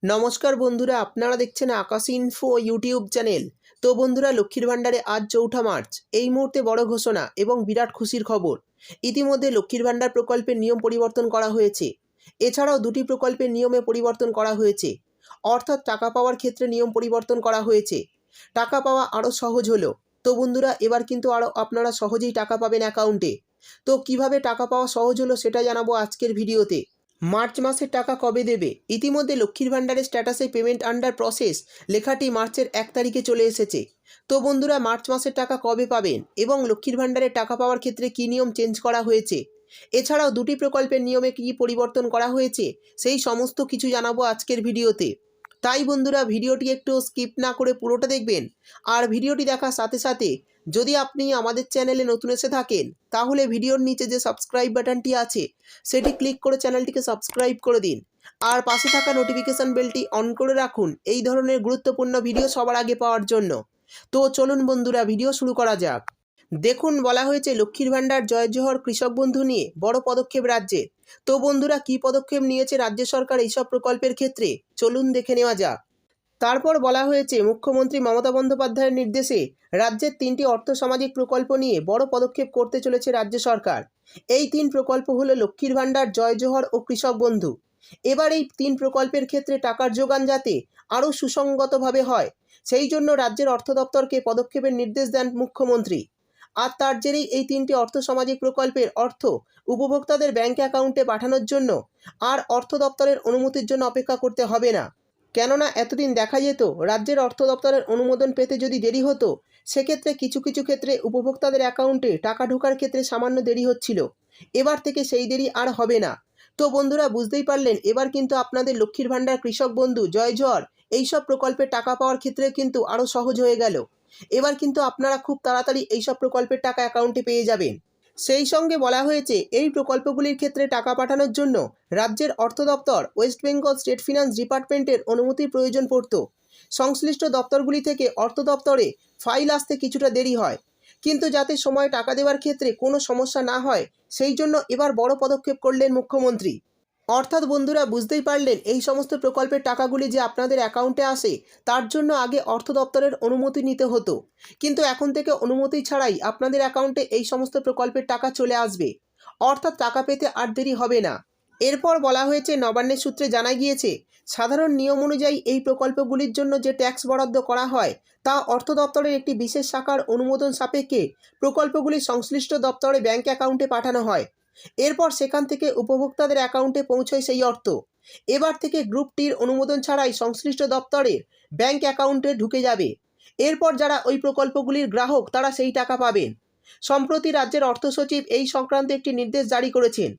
নমস্কার বন্ধুরা, আপনারা দেখছেন আকাশ ইনফো ইউটিউব চ্যানেল। তো বন্ধুরা, লক্ষ্মীর ভাণ্ডারে আজ 4 মার্চ। এই মুহূর্তে বড় ঘোষণা এবং বিরাট খুশির খবর। ইতিমধ্যে লক্ষ্মীর ভাণ্ডার প্রকল্পের নিয়ম পরিবর্তন করা হয়েছে। এছাড়াও দুটি প্রকল্পের নিয়মে পরিবর্তন করা হয়েছে। অর্থাৎ টাকা পাওয়ার ক্ষেত্রে নিয়ম পরিবর্তন করা হয়েছে। টাকা পাওয়া আরও সহজ হলো। তো বন্ধুরা, এবার কিন্তু আরও আপনারা সহজেই টাকা পাবেন অ্যাকাউন্টে। তো কিভাবে টাকা পাওয়া সহজ হলো সেটা জানাবো আজকের ভিডিওতে। মার্চ মাসের টাকা কবে দেবে? ইতিমধ্যে লক্ষ্মীর ভাণ্ডারের স্ট্যাটাসে পেমেন্ট আন্ডার প্রসেস লেখাটি মার্চের 1 তারিখে চলে এসেছে। তো বন্ধুরা, মার্চ মাসের টাকা কবে পাবেন এবং লক্ষ্মীর ভাণ্ডারের টাকা পাওয়ার ক্ষেত্রে কী নিয়ম চেঞ্জ করা হয়েছে, এছাড়াও দুটি প্রকল্পের নিয়মে কী পরিবর্তন করা হয়েছে, সেই সমস্ত কিছু জানাবো আজকের ভিডিওতে। তাই বন্ধুরা, ভিডিওটি একটু স্কিপ না করে পুরোটা দেখবেন। আর ভিডিওটি দেখার সাথে সাথে যদি আপনি আমাদের চ্যানেলে নতুন এসে থাকেন, তাহলে ভিডিওর নিচে যে সাবস্ক্রাইব বাটনটি আছে সেটি ক্লিক করে চ্যানেলটিকে সাবস্ক্রাইব করে দিন। আর পাশে থাকা নোটিফিকেশান বেলটি অন করে রাখুন এই ধরনের গুরুত্বপূর্ণ ভিডিও সবার আগে পাওয়ার জন্য। তো চলুন বন্ধুরা, ভিডিও শুরু করা যাক। দেখুন, বলা হয়েছে লক্ষ্মীর ভাণ্ডার জয় জোহর কৃষক বন্ধু নিয়ে বড় পদক্ষেপ রাজ্যের। তো বন্ধুরা, কী পদক্ষেপ নিয়েছে রাজ্য সরকার এইসব প্রকল্পের ক্ষেত্রে, চলুন দেখে নেওয়া যাক। তারপর বলা হয়েছে মুখ্যমন্ত্রী মমতা বন্দ্যোপাধ্যায়ের নির্দেশে রাজ্যের 3টি অর্থসামাজিক প্রকল্প নিয়ে বড় পদক্ষেপ করতে চলেছে রাজ্য সরকার। এই 3 প্রকল্প হলো লক্ষ্মীর ভাণ্ডার, জয় জোহর ও কৃষক বন্ধু। এবার এই 3 প্রকল্পের ক্ষেত্রে টাকার যোগান যাতে আরও সুসংগতভাবে হয়, সেই জন্য রাজ্যের অর্থ দপ্তরকে পদক্ষেপের নির্দেশ দেন মুখ্যমন্ত্রী। আর তার জেরেই এই 3টি অর্থসামাজিক প্রকল্পের অর্থ উপভোক্তাদের ব্যাঙ্ক অ্যাকাউন্টে পাঠানোর জন্য আর অর্থ দপ্তরের অনুমতির জন্য অপেক্ষা করতে হবে না। কেননা এতদিন দেখা যেত রাজ্যের অর্থ দপ্তরের অনুমোদন পেতে যদি দেরি হতো, সেক্ষেত্রে কিছু কিছু ক্ষেত্রে উপভোক্তাদের অ্যাকাউন্টে টাকা ঢোকার ক্ষেত্রে সামান্য দেরি হচ্ছিল। এবার থেকে সেই দেরি আর হবে না। তো বন্ধুরা, বুঝতেই পারলেন, এবার কিন্তু আপনাদের লক্ষ্মীর ভাণ্ডার, কৃষক বন্ধু, জয় জোহর এইসব প্রকল্পে টাকা পাওয়ার ক্ষেত্রে কিন্তু আরও সহজ হয়ে গেল। এবার কিন্তু আপনারা খুব তাড়াতাড়ি এইসব প্রকল্পের টাকা অ্যাকাউন্টে পেয়ে যাবেন। সেই সঙ্গে বলা হয়েছে এই প্রকল্পগুলির ক্ষেত্রে টাকা পাঠানোর জন্য রাজ্যের অর্থ দপ্তর, ওয়েস্ট বেঙ্গল স্টেট ফিনান্স ডিপার্টমেন্টের অনুমতির প্রয়োজন পড়ত। সংশ্লিষ্ট দপ্তরগুলি থেকে অর্থ দপ্তরে ফাইল আসতে কিছুটা দেরি হয়, কিন্তু যাতে সময় টাকা দেওয়ার ক্ষেত্রে কোনো সমস্যা না হয়, সেই জন্য এবার বড় পদক্ষেপ করলেন মুখ্যমন্ত্রী। অর্থাৎ বন্ধুরা, বুঝতেই পারলেন, এই সমস্ত প্রকল্পের টাকাগুলি যে আপনাদের অ্যাকাউন্টে আসে তার জন্য আগে অর্থ দপ্তরের অনুমতি নিতে হতো, কিন্তু এখন থেকে অনুমতি ছাড়াই আপনাদের অ্যাকাউন্টে এই সমস্ত প্রকল্পের টাকা চলে আসবে। অর্থাৎ টাকা পেতে আর দেরি হবে না। এরপর বলা হয়েছে, নবান্নের সূত্রে জানা গিয়েছে সাধারণ নিয়ম অনুযায়ী এই প্রকল্পগুলির জন্য যে ট্যাক্স বরাদ্দ করা হয় তা অর্থ দপ্তরের একটি বিশেষ শাখার অনুমোদন সাপেক্ষে প্রকল্পগুলি সংশ্লিষ্ট দপ্তরে ব্যাঙ্ক অ্যাকাউন্টে পাঠানো হয়। এরপর সেখান থেকে উপভোক্তাদের অ্যাকাউন্টে পৌঁছয় সেই অর্থ। এবার থেকে গ্রুপ টির অনুমোদন ছাড়াই সংশ্লিষ্ট দপ্তরের ব্যাঙ্ক অ্যাকাউন্টে ঢুকে যাবে। এরপর যারা ওই প্রকল্পগুলির গ্রাহক তারা সেই টাকা পাবেন। সম্প্রতি রাজ্যের অর্থ সচিব এই সংক্রান্তে একটি নির্দেশ জারি করেছেন।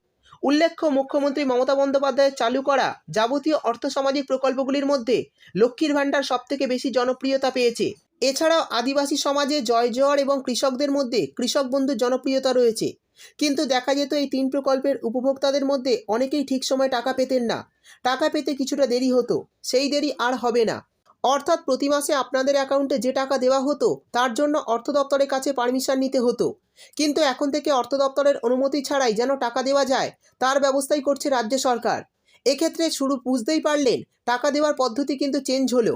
উল্লেখ্য, মুখ্যমন্ত্রী মমতা বন্দ্যোপাধ্যায়ের চালু করা যাবতীয় অর্থসামাজিক প্রকল্পগুলির মধ্যে লক্ষ্মীর ভাণ্ডার সবথেকে বেশি জনপ্রিয়তা পেয়েছে। এছাড়াও আদিবাসী সমাজে জয় জোহর এবং কৃষকদের মধ্যে কৃষক বন্ধুর জনপ্রিয়তা রয়েছে। কিন্তু দেখা যেত এই 3 প্রকল্পের উপভোক্তাদের মধ্যে অনেকেই ঠিক সময় টাকা পেতেন না। টাকা পেতে কিছুটা দেরি হতো, সেই দেরি আর হবে না। অর্থাৎ প্রতি মাসে আপনাদের অ্যাকাউন্টে যে টাকা দেওয়া হতো তার জন্য অর্থ দপ্তরের কাছে পারমিশন নিতে হতো, কিন্তু এখন থেকে অর্থ দপ্তরের অনুমতি ছাড়াই যেন টাকা দেওয়া যায় তার ব্যবস্থাই করছে রাজ্য সরকার। এক্ষেত্রে শুরু বুঝতেই পারলেন, টাকা দেওয়ার পদ্ধতি কিন্তু চেঞ্জ হলো।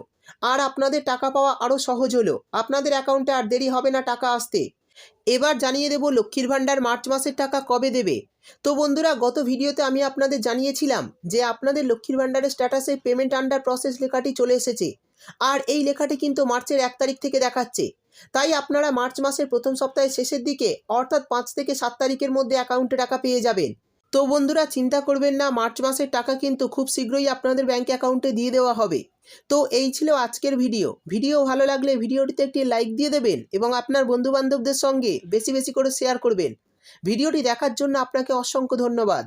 আর আপনাদের টাকা পাওয়া আরও সহজ হলো। আপনাদের অ্যাকাউন্টে আর দেরি হবে না টাকা আসতে। এবার জানিয়ে দেব লক্ষ্মীর ভাণ্ডার মার্চ মাসের টাকা কবে দেবে। তো বন্ধুরা, গত ভিডিওতে আমি আপনাদের জানিয়েছিলাম যে আপনাদের লক্ষ্মীর ভাণ্ডারের স্ট্যাটাসে পেমেন্ট আন্ডার প্রসেস লেখাটি চলে এসেছে। আর এই লেখাটি কিন্তু মার্চের 1 তারিখ থেকে দেখাচ্ছে। তাই আপনারা মার্চ মাসের প্রথম সপ্তাহের শেষের দিকে অর্থাৎ 5 থেকে 7 তারিখের মধ্যে অ্যাকাউন্টে টাকা পেয়ে যাবেন। তো বন্ধুরা, চিন্তা করবেন না, মার্চ মাসের টাকা কিন্তু খুব শীঘ্রই আপনাদের ব্যাঙ্ক অ্যাকাউন্টে দিয়ে দেওয়া হবে। তো এই ছিল আজকের ভিডিও ভালো লাগলে ভিডিওটিতে একটি লাইক দিয়ে দেবেন এবং আপনার বন্ধুবান্ধবদের সঙ্গে বেশি বেশি করে শেয়ার করবেন। ভিডিওটি দেখার জন্য আপনাকে অসংখ্য ধন্যবাদ।